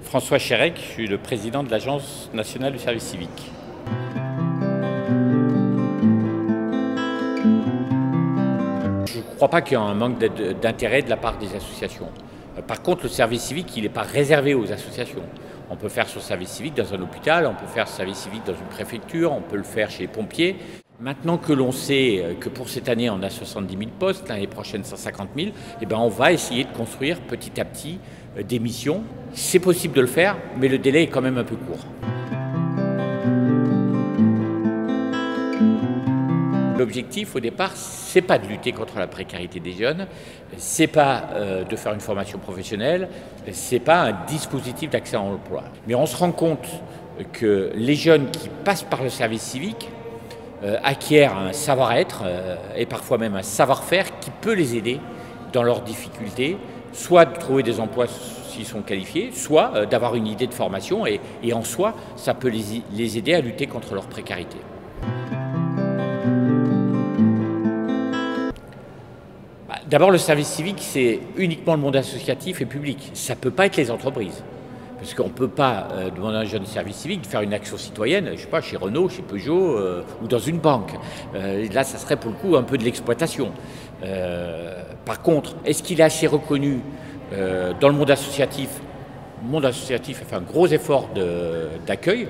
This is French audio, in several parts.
François Chérec, je suis le président de l'Agence nationale du service civique. Je ne crois pas qu'il y ait un manque d'intérêt de la part des associations. Par contre, le service civique, il n'est pas réservé aux associations. On peut faire son service civique dans un hôpital, on peut faire son service civique dans une préfecture, on peut le faire chez les pompiers. Maintenant que l'on sait que pour cette année, on a 70 000 postes, l'année prochaine 150 000, eh ben on va essayer de construire petit à petit des missions. C'est possible de le faire, mais le délai est quand même un peu court. L'objectif au départ, c'est pas de lutter contre la précarité des jeunes, c'est pas de faire une formation professionnelle, c'est pas un dispositif d'accès à l'emploi. Mais on se rend compte que les jeunes qui passent par le service civique acquièrent un savoir-être et parfois même un savoir-faire qui peut les aider dans leurs difficultés, soit de trouver des emplois s'ils sont qualifiés, soit d'avoir une idée de formation et en soi, ça peut les aider à lutter contre leur précarité. D'abord, le service civique, c'est uniquement le monde associatif et public. Ça ne peut pas être les entreprises. Parce qu'on ne peut pas demander à un jeune service civique de faire une action citoyenne, je ne sais pas, chez Renault, chez Peugeot ou dans une banque. Là, ça serait pour le coup un peu de l'exploitation. Par contre, est-ce qu'il est assez reconnu dans le monde associatif? Le monde associatif a fait un gros effort d'accueil.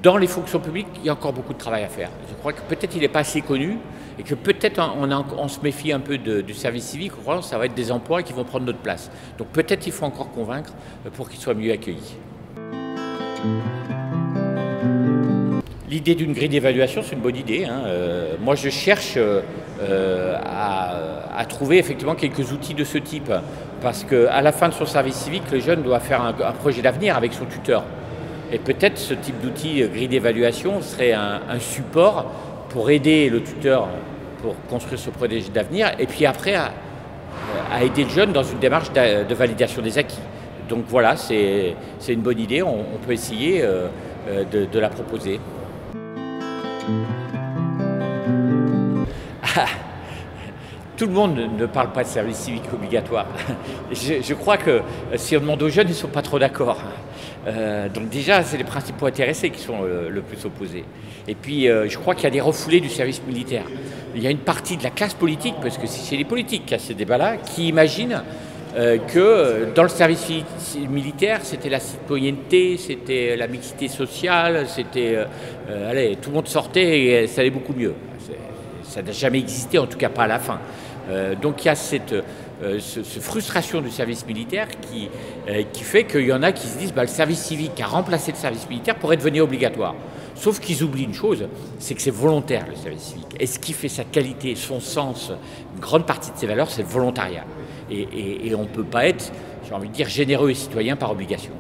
Dans les fonctions publiques, il y a encore beaucoup de travail à faire. Je crois que peut-être il n'est pas assez connu et que peut-être on se méfie un peu du service civique. Ça va être des emplois qui vont prendre notre place. Donc peut-être il faut encore convaincre pour qu'ils soient mieux accueillis. L'idée d'une grille d'évaluation, c'est une bonne idée. Moi, je cherche à trouver effectivement quelques outils de ce type. Parce qu'à la fin de son service civique, le jeune doit faire un projet d'avenir avec son tuteur. Et peut-être ce type d'outil, grille d'évaluation, serait un support pour aider le tuteur pour construire ce projet d'avenir et puis après à aider le jeune dans une démarche de validation des acquis. Donc voilà, c'est une bonne idée, on peut essayer de la proposer. Tout le monde ne parle pas de service civique obligatoire. Je crois que si on demande aux jeunes, ils ne sont pas trop d'accord. Donc déjà, c'est les principaux intéressés qui sont le plus opposés. Et puis, je crois qu'il y a des refoulés du service militaire. Il y a une partie de la classe politique, parce que c'est les politiques qui a ces débats-là, qui imaginent que dans le service militaire, c'était la citoyenneté, c'était la mixité sociale, c'était... allez, tout le monde sortait et ça allait beaucoup mieux. Ça n'a jamais existé, en tout cas pas à la fin. Donc il y a cette frustration du service militaire qui fait qu'il y en a qui se disent le service civique a remplacé le service militaire pourrait devenir obligatoire. Sauf qu'ils oublient une chose, c'est que c'est volontaire le service civique. Et ce qui fait sa qualité, son sens, une grande partie de ses valeurs, c'est le volontariat. Et on ne peut pas être, j'ai envie de dire, généreux et citoyen par obligation.